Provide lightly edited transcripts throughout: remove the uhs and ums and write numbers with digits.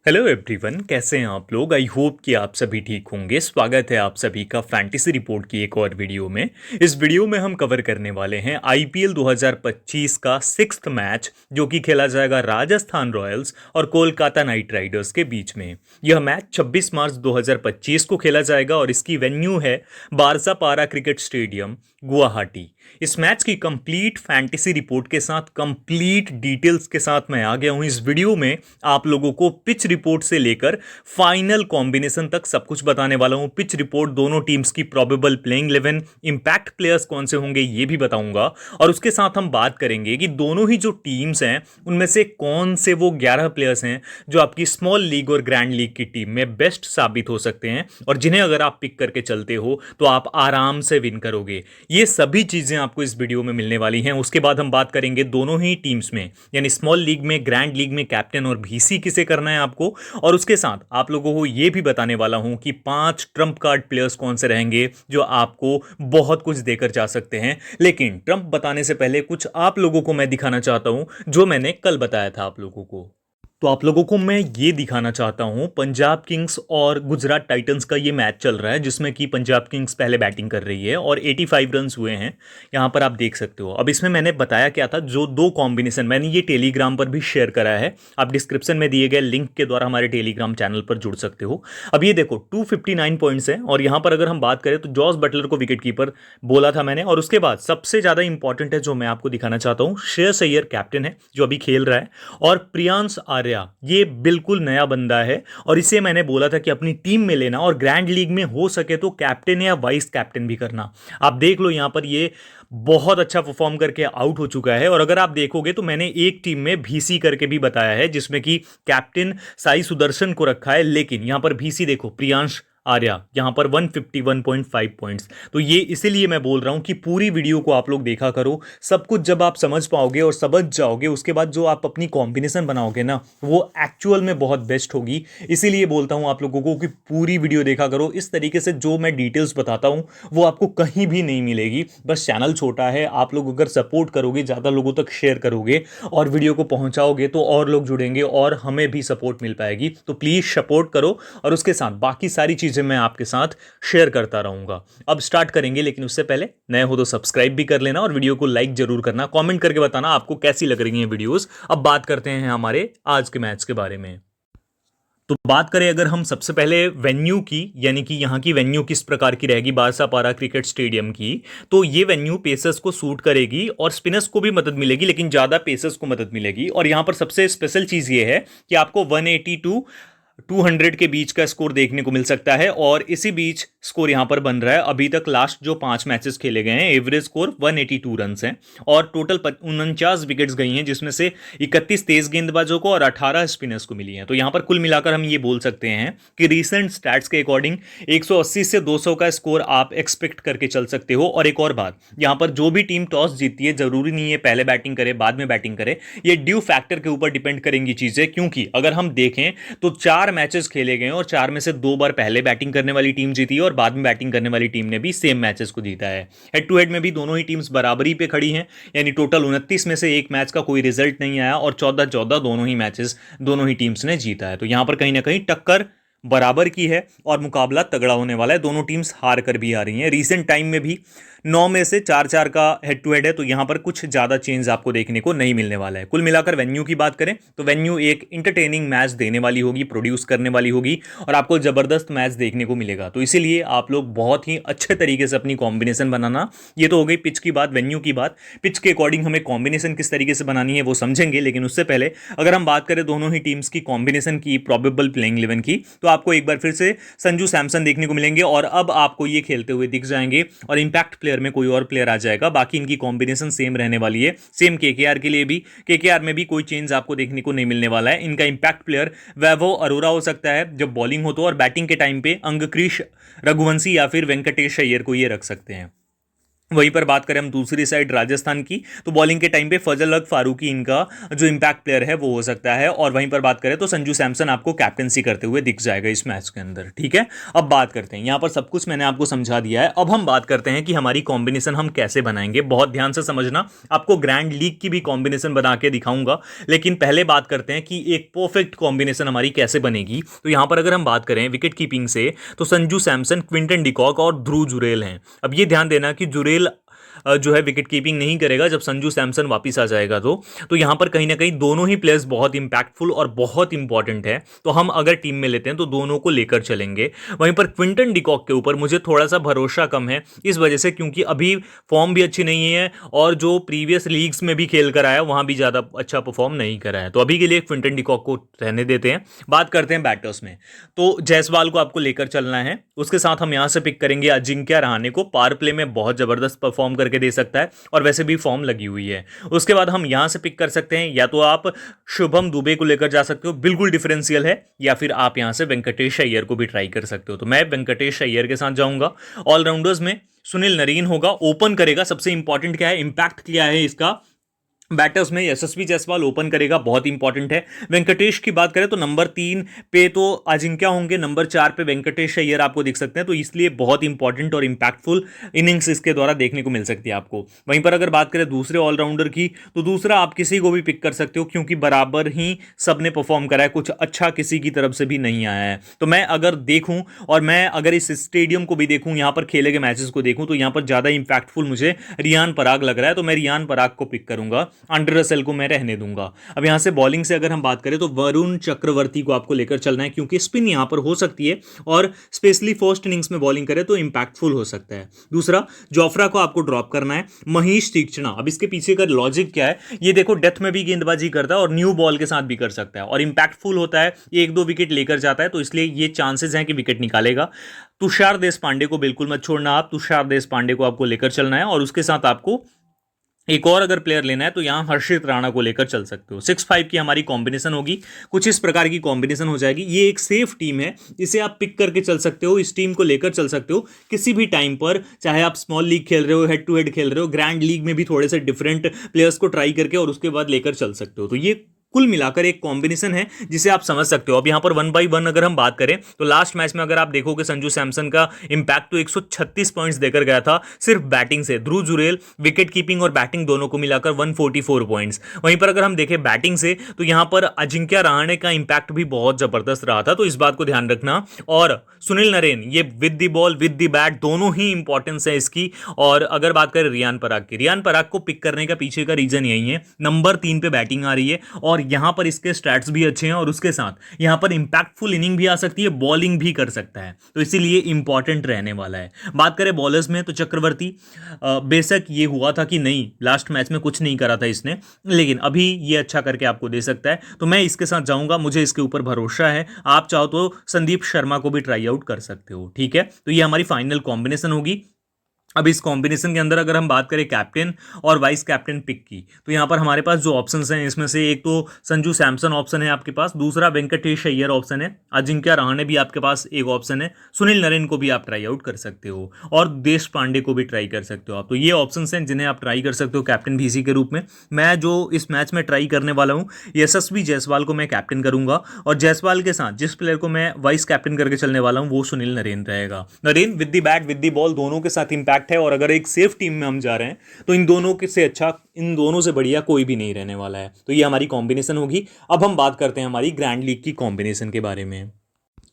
Hello everyone, कैसे हैं आप लोग। आई होप कि आप सभी ठीक होंगे। स्वागत है आप सभी का फैंटेसी रिपोर्ट की एक और वीडियो में। इस वीडियो में हम कवर करने वाले हैं आईपीएल 2025 का सिक्स्थ मैच, जो कि खेला जाएगा राजस्थान रॉयल्स और कोलकाता नाइट राइडर्स के बीच में। यह मैच 26 मार्च 2025 को खेला जाएगा और इसकी वेन्यू है बारसापारा क्रिकेट स्टेडियम, गुवाहाटी। इस मैच की कंप्लीट फैंटेसी रिपोर्ट के साथ, कंप्लीट डिटेल्स के साथ मैं आ गया हूं इस वीडियो में। आप लोगों को पिच रिपोर्ट से लेकर फाइनल कॉम्बिनेशन तक सब कुछ बताने वाला हूं। पिच रिपोर्ट, दोनों टीम्स की प्रोबेबल प्लेइंग 11, इंपैक्ट प्लेयर्स कौन से होंगे ये भी बताऊंगा। और उसके साथ हम बात करेंगे कि दोनों ही जो टीम्स हैं उनमें से कौन से वो 11 प्लेयर्स हैं जो आपकी स्मॉल लीग और ग्रैंड लीग की टीम में बेस्ट साबित हो सकते हैं, और जिन्हें अगर आप पिक करके चलते हो तो आप आराम से विन करोगे। ये सभी चीजें आपको इस वीडियो में मिलने वाली हैं। उसके बाद हम बात करेंगे दोनों ही टीम्स में, यानी स्मॉल लीग में, ग्रैंड लीग में कैप्टन और वीसी किसे करना है आपको। और उसके साथ आप लोगों को यह भी बताने वाला हूं कि 5 ट्रम्प कार्ड प्लेयर्स कौन से रहेंगे जो आपको बहुत कुछ देकर जा सकते हैं। लेकिन ट्रम्प बताने से पहले कुछ आप लोगों को मैं दिखाना चाहता हूं जो मैंने कल बताया था आप लोगों को। तो आप लोगों को मैं ये दिखाना चाहता हूं, पंजाब किंग्स और गुजरात टाइटंस का ये मैच चल रहा है, जिसमें कि पंजाब किंग्स पहले बैटिंग कर रही है और 85 रन्स हुए हैं। यहां पर आप देख सकते हो। अब इसमें मैंने बताया क्या था, जो दो कॉम्बिनेशन मैंने ये टेलीग्राम पर भी शेयर करा है। आप डिस्क्रिप्शन में दिए गए लिंक के द्वारा हमारे टेलीग्राम चैनल पर जुड़ सकते हो। अब ये देखो 259 पॉइंट्स हैं, और यहां पर अगर हम बात करें तो जॉस बटलर को विकेट कीपर बोला था मैंने। और उसके बाद सबसे ज्यादा इंपॉर्टेंट है जो मैं आपको दिखाना चाहता हूं, श्रेयस अय्यर कैप्टन है जो अभी खेल रहा है, और प्रियांश आर्या ये बिल्कुल नया बंदा है। और इसे मैंने बोला था कि अपनी टीम में लेना, और ग्रैंड लीग में हो सके तो कैप्टन या वाइस कैप्टन भी करना। आप देख लो यहां पर ये बहुत अच्छा परफॉर्म करके आउट हो चुका है। और अगर आप देखोगे तो मैंने एक टीम में भीसी करके भी बताया है, जिसमें कि कैप्टन साई सुदर्शन को रखा है, लेकिन यहां पर भीसी देखो प्रियांश आर्या यहां पर 151.5 पॉइंट्स। तो ये इसीलिए मैं बोल रहा हूं कि पूरी वीडियो को आप लोग देखा करो। सब कुछ जब आप समझ पाओगे और समझ जाओगे, उसके बाद जो आप अपनी कॉम्बिनेशन बनाओगे ना, वो एक्चुअल में बहुत बेस्ट होगी। इसीलिए बोलता हूं आप लोगों को कि पूरी वीडियो देखा करो। इस तरीके से जो मैं डिटेल्स बताता हूं वो आपको कहीं भी नहीं मिलेगी। बस चैनल छोटा है, आप लोग अगर सपोर्ट करोगे, ज़्यादा लोगों तक शेयर करोगे और वीडियो को पहुंचाओगे तो और लोग जुड़ेंगे और हमें भी सपोर्ट मिल पाएगी। तो प्लीज़ सपोर्ट करो, और उसके साथ बाकी सारी चीज़ें मैं आपके साथ शेयर करता रहूंगा। अब स्टार्ट करेंगे, लेकिन उससे पहले नए हो तो सब्सक्राइब भी कर लेना और वीडियो को लाइक जरूर करना। कमेंट करके बताना आपको कैसी लग रही हैं वीडियोस। अब बात करते हैं हमारे आज के मैच के बारे में। तो बात करें अगर हम सबसे पहले वेन्यू की, यानी कि यहाँ की वेन्यू किस प्रकार की रहेगी बारसापारा क्रिकेट स्टेडियम की, तो ये वेन्यू पेसर्स को सूट करेगी और स्पिनर्स को भी मदद मिलेगी, लेकिन ज़्यादा पेसर्स को मदद मिलेगी। और यहाँ पर सबसे स्पेशल चीज़ ये है कि आपको 180 टू 200 के बीच का स्कोर देखने को मिल सकता है, और इसी बीच स्कोर यहां पर बन रहा है। अभी तक लास्ट जो 5 मैचेस खेले गए हैं, एवरेज स्कोर 182 रन है, और टोटल 49 विकेट्स गई हैं, जिसमें से 31 तेज गेंदबाजों को और 18 स्पिनर्स को मिली हैं। तो यहां पर कुल मिलाकर हम ये बोल सकते हैं कि रीसेंट स्टैट्स के अकॉर्डिंग 180 से 200 का स्कोर आप एक्सपेक्ट करके चल सकते हो। और एक और बात, यहां पर जो भी टीम टॉस जीतती है, जरूरी नहीं है पहले बैटिंग करे बाद में बैटिंग करे, ये ड्यू फैक्टर के ऊपर डिपेंड करेंगी चीजें। क्योंकि अगर हम देखें तो 4 मैचेस खेले गए और 4 में से 2 बार पहले बैटिंग करने वाली टीम जीती है, और बाद में बैटिंग करने वाली टीम ने भी सेम मैचेस को जीता है। हेड टू हेड में भी दोनों ही टीम्स बराबरी पे खड़ी हैं, यानी टोटल 29 में से एक मैच का कोई रिजल्ट नहीं आया, और 14-14 दोनों ही मैचेस दोनों ही टीम्स ने जीता है। तो यहां पर कहीं ना कहीं टक्कर बराबर की है और मुकाबला तगड़ा होने वाला है। दोनों टीम्स हार कर भी आ रही हैं। रीसेंट टाइम में भी 9 में से 4-4 का हेड टू हेड है, तो यहां पर कुछ ज्यादा चेंज आपको देखने को नहीं मिलने वाला है। कुल मिलाकर वेन्यू की बात करें तो वेन्यू एक इंटरटेनिंग मैच देने वाली होगी, प्रोड्यूस करने वाली होगी, और आपको जबरदस्त मैच देखने को मिलेगा। तो इसीलिए आप लोग बहुत ही अच्छे तरीके से अपनी कॉम्बिनेशन बनाना। ये तो हो गई पिच की बात, वेन्यू की बात। पिच के अकॉर्डिंग हमें कॉम्बिनेशन किस तरीके से बनानी है वो समझेंगे, लेकिन उससे पहले अगर हम बात करें दोनों ही टीम्स की कॉम्बिनेशन की, प्रोबेबल प्लेइंग 11 की, तो आपको एक बार फिर से संजू सैमसन देखने को मिलेंगे, और अब आपको ये खेलते हुए दिख जाएंगे, और इंपैक्ट प्लेयर में कोई और प्लेयर आ जाएगा। बाकी इनकी कॉम्बिनेशन सेम रहने वाली है। सेम केकेआर के लिए भी, केकेआर में भी कोई चेंज आपको देखने को नहीं मिलने वाला है। इनका इंपैक्ट प्लेयर वैभव अरोरा हो सकता है जब बॉलिंग हो तो, और बैटिंग के टाइम पे अंगक्रीश रघुवंशी या फिर वेंकटेश अय्यर को ये रख सकते हैं। वहीं पर बात करें हम दूसरी साइड राजस्थान की, तो बॉलिंग के टाइम पे फजल हक फारूकी इनका जो इंपैक्ट प्लेयर है वो हो सकता है। और वहीं पर बात करें तो संजू सैमसन आपको कैप्टनसी करते हुए दिख जाएगा इस मैच के अंदर। ठीक है, अब बात करते हैं, यहां पर सब कुछ मैंने आपको समझा दिया है। अब हम बात करते हैं कि हमारी कॉम्बिनेशन हम कैसे बनाएंगे। बहुत ध्यान से समझना, आपको ग्रैंड लीग की भी कॉम्बिनेशन बना के दिखाऊंगा, लेकिन पहले बात करते हैं कि एक परफेक्ट कॉम्बिनेशन हमारी कैसे बनेगी। तो यहां पर अगर हम बात करें विकेट कीपिंग से, तो संजू सैमसन, क्विंटन डिकॉक और ध्रुव जुरेल हैं। अब ये ध्यान देना कि जुरेल जो है विकेट कीपिंग नहीं करेगा जब संजू सैमसन वापस आ जाएगा। तो यहां पर कहीं ना कहीं दोनों ही प्लेयर्स बहुत इंपैक्टफुल और बहुत इंपॉर्टेंट है, तो हम अगर टीम में लेते हैं तो दोनों को लेकर चलेंगे। वहीं पर क्विंटन डिकॉक के ऊपर मुझे थोड़ा सा भरोसा कम है, इस वजह से क्योंकि अभी फॉर्म भी अच्छी नहीं है और जो प्रीवियस लीग्स में भी खेल कर आया वहां भी ज्यादा अच्छा परफॉर्म नहीं करा है। तो अभी के लिए क्विंटन डिकॉक को रहने देते हैं। बात करते हैं बैटर्स में, तो जायसवाल को आपको लेकर चलना है, उसके साथ हम यहां से पिक करेंगे अजिंक्य रहाणे को। पावर प्ले में बहुत जबरदस्त परफॉर्म करके दे सकता है और वैसे भी फॉर्म लगी हुई है। उसके बाद हम यहां से पिक कर सकते हैं, या तो आप शुभम दुबे को लेकर जा सकते हो, बिल्कुल डिफरेंशियल है, या फिर आप यहां से वेंकटेश अय्यर को भी ट्राई कर सकते हो। तो मैं वेंकटेश अय्यर के साथ जाऊंगा। ऑलराउंडर्स में सुनील नरीन होगा, ओपन करेगा। सबसे इंपॉर्टेंट क्या है, इंपैक्ट क्या है इसका, बैटर्स में यशस्वी जायसवाल ओपन करेगा, बहुत इंपॉर्टेंट है। वेंकटेश की बात करें तो नंबर 3 पे तो अजिंक्य होंगे, नंबर 4 पे वेंकटेश अय्यर आपको दिख सकते हैं, तो इसलिए बहुत इंपॉर्टेंट और इंपैक्टफुल इनिंग्स इसके द्वारा देखने को मिल सकती है आपको। वहीं पर अगर बात करें दूसरे ऑलराउंडर की, तो दूसरा आप किसी को भी पिक कर सकते हो, क्योंकि बराबर ही सबने परफॉर्म करा है, कुछ अच्छा किसी की तरफ से भी नहीं आया है। तो मैं अगर देखूं और मैं अगर इस स्टेडियम को भी देखूं, यहां पर खेले गए मैचेस को देखूं, तो यहां पर ज्यादा इंपैक्टफुल मुझे रियान पराग लग रहा है, तो मैं रियान पराग को पिक करूंगा, अंडर रसेल को मैं रहने दूंगा। अब यहां से बॉलिंग से अगर हम बात करें तो वरुण चक्रवर्ती को आपको लेकर चलना है, क्योंकि स्पिन यहां पर हो सकती है और स्पेशली फर्स्ट इनिंग्स में बॉलिंग करे तो इंपैक्टफुल हो सकता है। दूसरा, जोफ्रा को आपको ड्रॉप करना है। मनीष तीक्ष्णा, अब इसके पीछे का लॉजिक क्या है, ये देखो डेथ में भी गेंदबाजी करता है और न्यू बॉल के साथ भी कर सकता है और इंपैक्टफुल होता है, 1-2 विकेट लेकर जाता है, तो इसलिए ये चांसेस हैं कि विकेट निकालेगा। तुषार देश पांडे को बिल्कुल मत छोड़ना, आप तुषार देश पांडे को आपको लेकर चलना है। और उसके साथ आपको एक और अगर प्लेयर लेना है तो यहां हर्षित राणा को लेकर चल सकते हो। 6-5 की हमारी कॉम्बिनेशन होगी, कुछ इस प्रकार की कॉम्बिनेशन हो जाएगी। ये एक सेफ टीम है, इसे आप पिक करके चल सकते हो, इस टीम को लेकर चल सकते हो किसी भी टाइम पर, चाहे आप स्मॉल लीग खेल रहे हो, हेड टू हेड खेल रहे हो, ग्रैंड लीग में भी थोड़े से डिफरेंट प्लेयर्स को ट्राई करके और उसके बाद लेकर चल सकते हो। तो ये कुल मिलाकर एक कॉम्बिनेशन है जिसे आप समझ सकते हो। अब यहां पर 1/1 अगर हम बात करें तो लास्ट मैच में अगर आप देखोगे संजू सैमसन का इंपैक्ट तो 136 पॉइंट्स देकर गया था सिर्फ बैटिंग से। ध्रुव जुरेल विकेट कीपिंग और बैटिंग दोनों को मिलाकर 144 पॉइंट्स। वहीं पर अगर हम देखें बैटिंग से तो यहां पर अजिंक्य रहाणे का इंपैक्ट भी बहुत जबरदस्त रहा था, तो इस बात को ध्यान रखना। और सुनील नरेन, ये with the ball with the bat दोनों ही इंपॉर्टेंस है इसकी। और अगर बात करें रियान पराग की, रियान पराग को पिक करने का पीछे का रीजन यही है, नंबर 3 पे बैटिंग आ रही है और यहां पर इसके स्टैट्स भी अच्छे हैं और उसके साथ यहां पर इंपैक्टफुल इनिंग भी आ सकती है, बॉलिंग भी कर सकता है, तो इसीलिए इंपॉर्टेंट रहने वाला है। बात करें बॉलर्स में तो चक्रवर्ती, बेशक ये हुआ था कि नहीं लास्ट मैच में कुछ नहीं करा था इसने, लेकिन अभी ये अच्छा करके आपको दे सकता है, तो मैं इसके साथ जाऊंगा, मुझे इसके ऊपर भरोसा है। आप चाहो तो संदीप शर्मा को भी ट्राई आउट कर सकते हो। ठीक है, तो ये हमारी फाइनल कॉम्बिनेशन होगी। अब इस कॉम्बिनेशन के अंदर अगर हम बात करें कैप्टन और वाइस कैप्टन पिक की, तो यहां पर हमारे पास जो ऑप्शंस हैं इसमें से एक तो संजू सैमसन ऑप्शन है आपके पास, दूसरा वेंकटेश अय्यर ऑप्शन है, अजिंक्य रहाणे भी आपके पास एक ऑप्शन है, सुनील नरेन को भी आप ट्राई आउट कर सकते हो और देश पांडे को भी ट्राई कर सकते हो आप। तो ये ऑप्शंस हैं जिन्हें आप ट्राई कर सकते हो कैप्टन भीसी के रूप में। मैं जो इस मैच में ट्राई करने वाला हूँ, यशस्वी जायसवाल को मैं कैप्टन करूंगा और जायसवाल के साथ जिस प्लेयर को मैं वाइस कैप्टन करके चलने वाला हूँ वो सुनील नरेन रहेगा। Narine with the bat with the ball दोनों के साथ इंपैक्ट है और अगर एक सेफ टीम में हम जा रहे हैं तो इन दोनों के से अच्छा, इन दोनों से बढ़िया कोई भी नहीं रहने वाला है। तो ये हमारी कॉम्बिनेशन होगी। अब हम बात करते हैं हमारी ग्रैंड लीग की कॉम्बिनेशन के बारे में।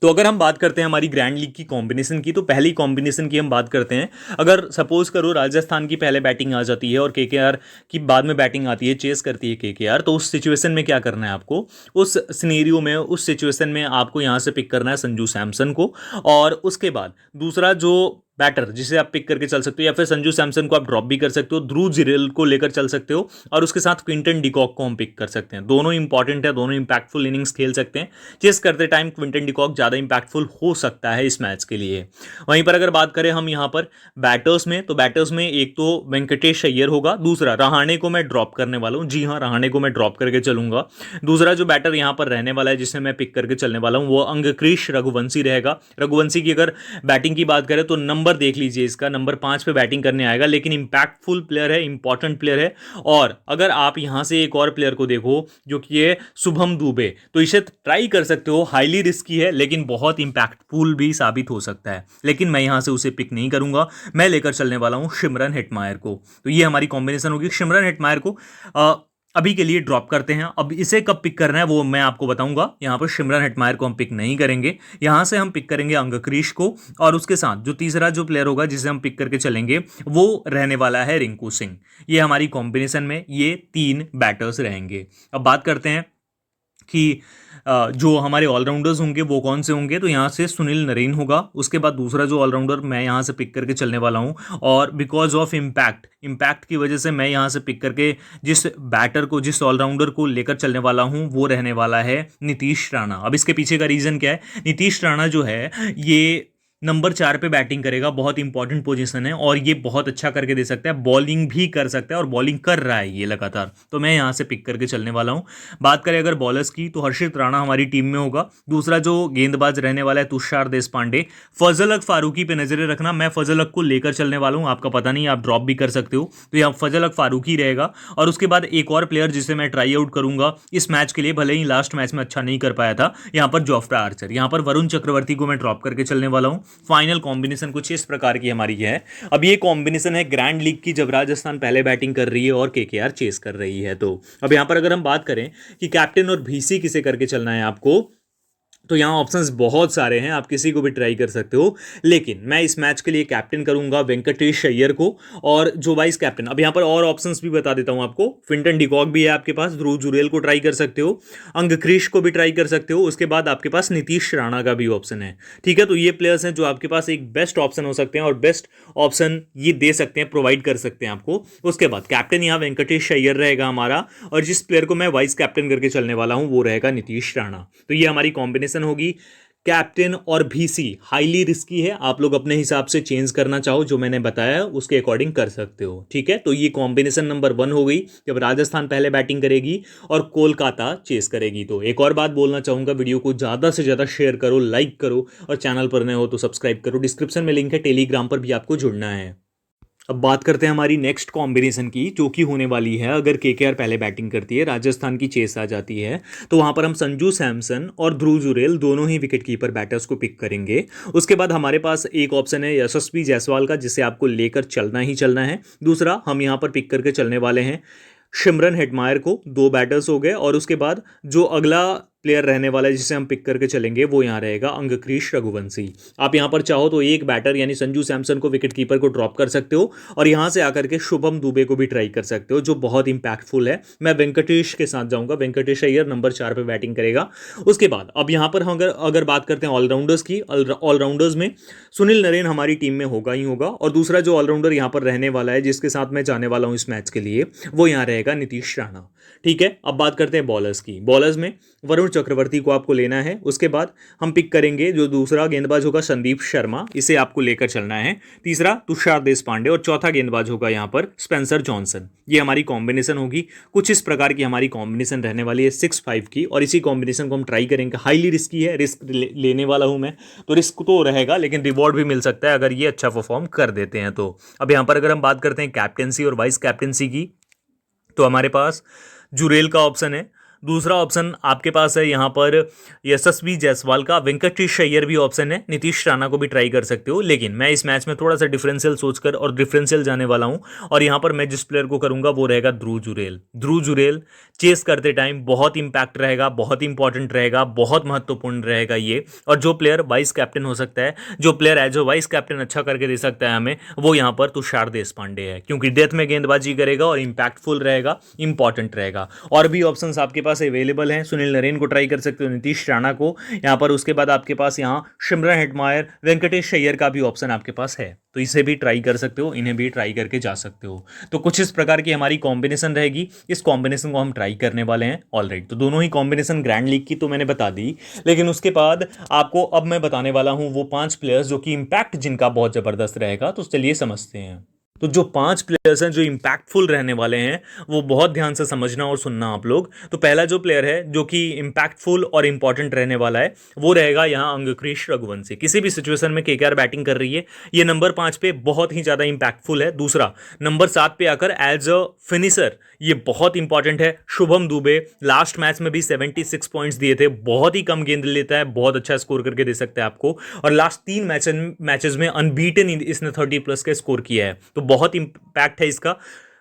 तो अगर हम बात करते हैं हमारी ग्रैंड लीग की कॉम्बिनेशन की, तो पहली कॉम्बिनेशन की हम बात करते हैं, अगर सपोज करो राजस्थान की पहले बैटिंग आ जाती है और केकेआर की बाद में बैटिंग आती है, चेस करती है केकेआर, तो उस सिचुएशन में क्या करना है आपको, उस सिनेरियो में, उस सिचुएशन में आपको यहां से पिक करना है संजू सैमसन को। और उसके बाद दूसरा जो बैटर जिसे आप पिक करके चल सकते हो, या फिर संजू सैमसन को आप ड्रॉप भी कर सकते हो, ध्रुव जुरेल को लेकर चल सकते हो और उसके साथ क्विंटन डिकॉक को हम पिक कर सकते हैं। दोनों इंपॉर्टेंट है, दोनों इंपैक्टफुल इनिंग्स खेल सकते हैं। चेस करते टाइम क्विंटन डिकॉक ज्यादा इंपैक्टफुल हो सकता है इस मैच के लिए। वहीं पर अगर बात करें हम यहाँ पर बैटर्स में, तो बैटर्स में एक तो वेंकटेश अय्यर होगा, दूसरा रहाणे को मैं ड्रॉप करने वाला हूँ। जी हाँ, रहाणे को मैं ड्रॉप करके चलूंगा। दूसरा जो बैटर यहाँ पर रहने वाला है जिसे मैं पिक करके चलने वाला हूँ वो अंगक्रीश रघुवंशी रहेगा। रघुवंशी की अगर बैटिंग की बात करें तो नंबर नंबर देख लीजिए, इसका नंबर 5 पे बैटिंग करने आएगा, लेकिन इंपैक्टफुल प्लेयर है, इंपॉर्टेंट प्लेयर है। और अगर आप यहाँ से एक और प्लेयर को देखो जो कि है शुभम दुबे, तो इसे ट्राई कर सकते हो। हाईली रिस्की है लेकिन बहुत इंपैक्टफुल भी साबित हो सकता है, लेकिन मैं यहाँ से उसे पिक नहीं करूंगा। मैं लेकर चलने वाला हूँ सिमरन हेटमायर को। तो ये हमारी कॉम्बिनेशन होगी। सिमरन हेटमायर को अभी के लिए ड्रॉप करते हैं। अब इसे कब पिक करना है वो मैं आपको बताऊंगा। यहाँ पर सिमरन हेटमायर को हम पिक नहीं करेंगे, यहाँ से हम पिक करेंगे अंगक्रीश को, और उसके साथ जो तीसरा जो प्लेयर होगा जिसे हम पिक करके चलेंगे वो रहने वाला है रिंकू सिंह। ये हमारी कॉम्बिनेशन में ये 3 बैटर्स रहेंगे। अब बात करते हैं कि जो हमारे ऑलराउंडर्स होंगे वो कौन से होंगे। तो यहाँ से सुनील नरेन होगा। उसके बाद दूसरा जो ऑलराउंडर मैं यहाँ से पिक करके चलने वाला हूँ, और बिकॉज ऑफ इम्पैक्ट की वजह से मैं यहाँ से पिक करके जिस बैटर को, जिस ऑलराउंडर को लेकर चलने वाला हूँ वो रहने वाला है नीतीश राणा। अब इसके पीछे का रीज़न क्या है? नीतीश राणा जो है ये नंबर 4 पे बैटिंग करेगा, बहुत इंपॉर्टेंट पोजीशन है, और ये बहुत अच्छा करके दे सकता है, बॉलिंग भी कर सकता है, और बॉलिंग कर रहा है ये लगातार। तो मैं यहाँ से पिक करके चलने वाला हूँ। बात करें अगर बॉलर्स की, तो हर्षित राणा हमारी टीम में होगा। दूसरा जो गेंदबाज रहने वाला है तुषार देशपांडे। फजल हक फारूकी पे नजरें रखना, मैं फजल हक को लेकर चलने वाला हूँ। आपका पता नहीं, आप ड्रॉप भी कर सकते हो। तो यहाँ फजल हक फारूकी रहेगा। और उसके बाद एक और प्लेयर जिसे मैं ट्राई आउट करूंगा इस मैच के लिए, भले ही लास्ट मैच में अच्छा नहीं कर पाया था, यहाँ पर जोफ्रा आर्चर। यहाँ पर वरुण चक्रवर्ती को मैं ड्रॉप करके चलने वाला हूँ। फाइनल कॉम्बिनेशन कुछ इस प्रकार की हमारी है। अब ये कॉम्बिनेशन है ग्रैंड लीग की, जब राजस्थान पहले बैटिंग कर रही है और केकेआर चेस कर रही है। तो अब यहां पर अगर हम बात करें कि कैप्टन और VC किसे करके चलना है आपको, तो यहाँ ऑप्शंस बहुत सारे हैं, आप किसी को भी ट्राई कर सकते हो। लेकिन मैं इस मैच के लिए कैप्टन करूंगा वेंकटेश अय्यर को, और जो वाइस कैप्टन, अब यहाँ पर और ऑप्शंस भी बता देता हूँ आपको। क्विंटन डिकॉक भी है आपके पास, ध्रुव जुरेल को ट्राई कर सकते हो, अंगक्रीश को भी ट्राई कर सकते हो। उसके बाद आपके पास नीतीश राणा का भी ऑप्शन है। ठीक है, तो ये प्लेयर्स हैं जो आपके पास एक बेस्ट ऑप्शन हो सकते हैं, और बेस्ट ऑप्शन ये दे सकते हैं, प्रोवाइड कर सकते हैं आपको। उसके बाद कैप्टन यहाँ वेंकटेश अय्यर रहेगा हमारा, और जिस प्लेयर को मैं वाइस कैप्टन करके चलने वाला हूँ वो रहेगा नीतीश राणा। तो ये हमारी कॉम्बिनेशन होगी। कैप्टन और VC हाईली रिस्की है, आप लोग अपने हिसाब से चेंज करना चाहो, जो मैंने बताया उसके अकॉर्डिंग कर सकते हो। ठीक है, तो ये कॉम्बिनेशन नंबर 1 हो गई, जब राजस्थान पहले बैटिंग करेगी और कोलकाता चेस करेगी। तो एक और बात बोलना चाहूंगा, वीडियो को ज़्यादा से ज़्यादा शेयर करो, लाइक करो, और चैनल पर नए हो तो सब्सक्राइब करो। डिस्क्रिप्शन में लिंक है, टेलीग्राम पर भी आपको जुड़ना है। अब बात करते हैं हमारी नेक्स्ट कॉम्बिनेशन की, जो कि होने वाली है अगर केकेआर पहले बैटिंग करती है, राजस्थान की चेस आ जाती है, तो वहां पर हम संजू सैमसन और ध्रुव जुरेल दोनों ही विकेट कीपर बैटर्स को पिक करेंगे। उसके बाद हमारे पास एक ऑप्शन है यशस्वी जायसवाल का, जिसे आपको लेकर चलना ही चलना है। दूसरा हम यहां पर पिक करके चलने वाले हैं सिमरन हेटमायर को। 2 बैटर्स हो गए, और उसके बाद जो अगला प्लेयर रहने वाला है जिसे हम पिक करके चलेंगे वो यहाँ रहेगा अंगक्रीश रघुवंशी। आप यहाँ पर चाहो तो एक बैटर यानी संजू सैमसन को, विकेट कीपर को ड्रॉप कर सकते हो, और यहाँ से आकर के शुभम दुबे को भी ट्राई कर सकते हो, जो बहुत इंपैक्टफुल है। मैं वेंकटेश के साथ जाऊंगा, वेंकटेश अय्यर नंबर 4 पे बैटिंग करेगा। उसके बाद अब यहाँ पर हम अगर बात करते हैं ऑलराउंडर्स की, ऑलराउंडर्स में सुनील नरेन हमारी टीम में होगा ही होगा, और दूसरा जो ऑलराउंडर यहाँ पर रहने वाला है जिसके साथ मैं जाने वाला हूँ इस मैच के लिए, वो यहाँ रहेगा नीतीश राणा। ठीक है, अब बात करते हैं बॉलर्स की। बॉलर्स में वरुण चक्रवर्ती को आपको लेना है। उसके बाद हम पिक करेंगे जो दूसरा गेंदबाज होगा संदीप शर्मा, इसे आपको लेकर चलना है। तीसरा तुषार देशपांडे, और चौथा गेंदबाज होगा यहाँ पर स्पेंसर जॉनसन। ये हमारी कॉम्बिनेशन होगी। कुछ इस प्रकार की हमारी कॉम्बिनेशन रहने वाली है 6-5 की, और इसी कॉम्बिनेशन को हम ट्राई करेंगे। हाईली रिस्की है, रिस्क लेने वाला हूं मैं, तो रिस्क तो रहेगा लेकिन रिवॉर्ड भी मिल सकता है अगर ये अच्छा परफॉर्म कर देते हैं तो। अब यहाँ पर अगर हम बात करते हैं कैप्टेंसी और वाइस कैप्टेंसी की, तो हमारे पास जुरेल का ऑप्शन है। दूसरा ऑप्शन आपके पास है यहाँ पर यशस्वी जायसवाल का। वेंकटेश अय्यर भी ऑप्शन है, नीतीश राणा को भी ट्राई कर सकते हो। लेकिन मैं इस मैच में थोड़ा सा डिफरेंशियल सोचकर और डिफरेंशियल जाने वाला हूँ, और यहाँ पर मैं जिस प्लेयर को करूँगा वो रहेगा ध्रुव जुरेल। ध्रुव जुरेल चेस करते टाइम बहुत इंपैक्ट रहेगा, बहुत इंपॉर्टेंट रहेगा, बहुत महत्वपूर्ण रहेगा ये। और जो प्लेयर वाइस कैप्टन हो सकता है, जो player as a vice captain अच्छा करके दे सकता है हमें, वो यहाँ पर तुषार देशपांडे है, क्योंकि डेथ में गेंदबाजी करेगा और इंपैक्टफुल रहेगा, इंपॉर्टेंट रहेगा। और भी ऑप्शंस आपके पास अवेलेबल हैं, सुनील नरेन को ट्राई कर सकते हो, नीतीश राणा को यहाँ पर। उसके बाद आपके पास यहाँ सिमरन हेटमायर, वेंकटेश अय्यर का भी ऑप्शन आपके पास है, तो इसे भी ट्राई कर सकते हो, इन्हें भी ट्राई करके जा सकते हो। तो कुछ इस प्रकार की हमारी कॉम्बिनेशन रहेगी। इस कॉम्बिनेशन को हम ट्राई करने वाले हैं ऑलराइट। तो दोनों ही कॉम्बिनेशन ग्रैंड लीग की तो मैंने बता दी, लेकिन उसके बाद आपको अब मैं बताने वाला हूं वो 5 प्लेयर्स जो कि इंपैक्ट जिनका बहुत जबरदस्त रहेगा। तो चलिए समझते हैं। तो जो 5 प्लेयर्स हैं जो इम्पैक्टफुल रहने वाले हैं वो बहुत ध्यान से समझना और सुनना आप लोग। तो पहला जो प्लेयर है जो कि इम्पैक्टफुल और इंपॉर्टेंट रहने वाला है वो रहेगा यहाँ अंगक्रीश रघुवंशी। किसी भी सिचुएशन में केकेआर बैटिंग कर रही है, ये नंबर 5 पे बहुत ही ज्यादा इंपैक्टफुल है। दूसरा, नंबर 7 पे आकर एज अ फिनिशर ये बहुत इंपॉर्टेंट है शुभम दुबे। लास्ट मैच में भी 76 पॉइंट्स दिए थे, बहुत ही कम गेंद लेता है, बहुत अच्छा स्कोर करके दे सकता है आपको। और लास्ट 3 मैचेस में अनबीटन इसने 30+ का स्कोर किया है, तो बहुत इंपैक्ट है इसका।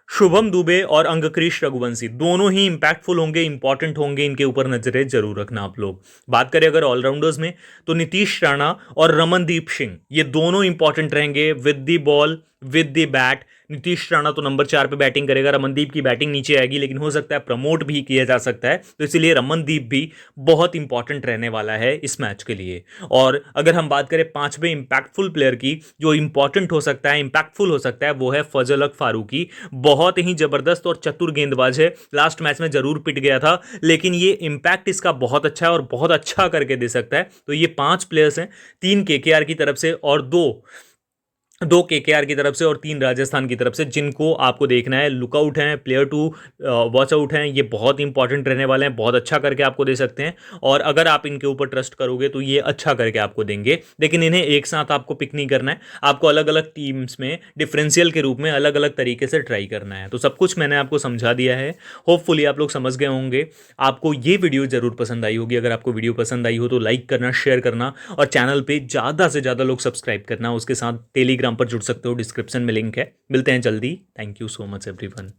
शुभम दुबे और अंगक्रीश रघुवंशी दोनों ही इंपैक्टफुल होंगे, इंपॉर्टेंट होंगे, इनके ऊपर नजरें जरूर रखना आप लोग। बात करें अगर ऑलराउंडर्स में तो नीतीश राणा और रमनदीप सिंह ये दोनों इंपॉर्टेंट रहेंगे with the ball with the bat. Nitish Rana तो नंबर 4 पे बैटिंग करेगा, रमनदीप की बैटिंग नीचे आएगी, लेकिन हो सकता है प्रमोट भी किया जा सकता है, तो इसीलिए रमनदीप भी बहुत इंपॉर्टेंट रहने वाला है इस मैच के लिए। और अगर हम बात करें 5वें इंपैक्टफुल प्लेयर की जो इंपॉर्टेंट हो सकता है, इंपैक्टफुल हो सकता है, वो है फजल हक फारूकी। बहुत ही जबरदस्त और चतुर गेंदबाज है, लास्ट मैच में जरूर पिट गया था, लेकिन ये इंपैक्ट इसका बहुत अच्छा है और बहुत अच्छा करके दे सकता है। तो ये 5 प्लेयर्स हैं, 3 केकेआर की तरफ से और दो केकेआर की तरफ से और 3 राजस्थान की तरफ से, जिनको आपको देखना है। लुकआउट हैं, प्लेयर टू वॉच आउट हैं, ये बहुत इंपॉर्टेंट रहने वाले हैं, बहुत अच्छा करके आपको दे सकते हैं। और अगर आप इनके ऊपर ट्रस्ट करोगे तो ये अच्छा करके आपको देंगे, लेकिन इन्हें एक साथ आपको पिक नहीं करना है, आपको अलग अलग टीम्स में डिफरेंशियल के रूप में अलग अलग तरीके से ट्राई करना है। तो सब कुछ मैंने आपको समझा दिया है, होपफुली आप लोग समझ गए होंगे। आपको ये वीडियो जरूर पसंद आई होगी। अगर आपको वीडियो पसंद आई हो तो लाइक करना, शेयर करना और चैनल पे ज़्यादा से ज़्यादा लोग सब्सक्राइब करना। उसके साथ टेलीग्राम पर जुड़ सकते हो, डिस्क्रिप्शन में लिंक है। मिलते हैं जल्दी। Thank you so much everyone.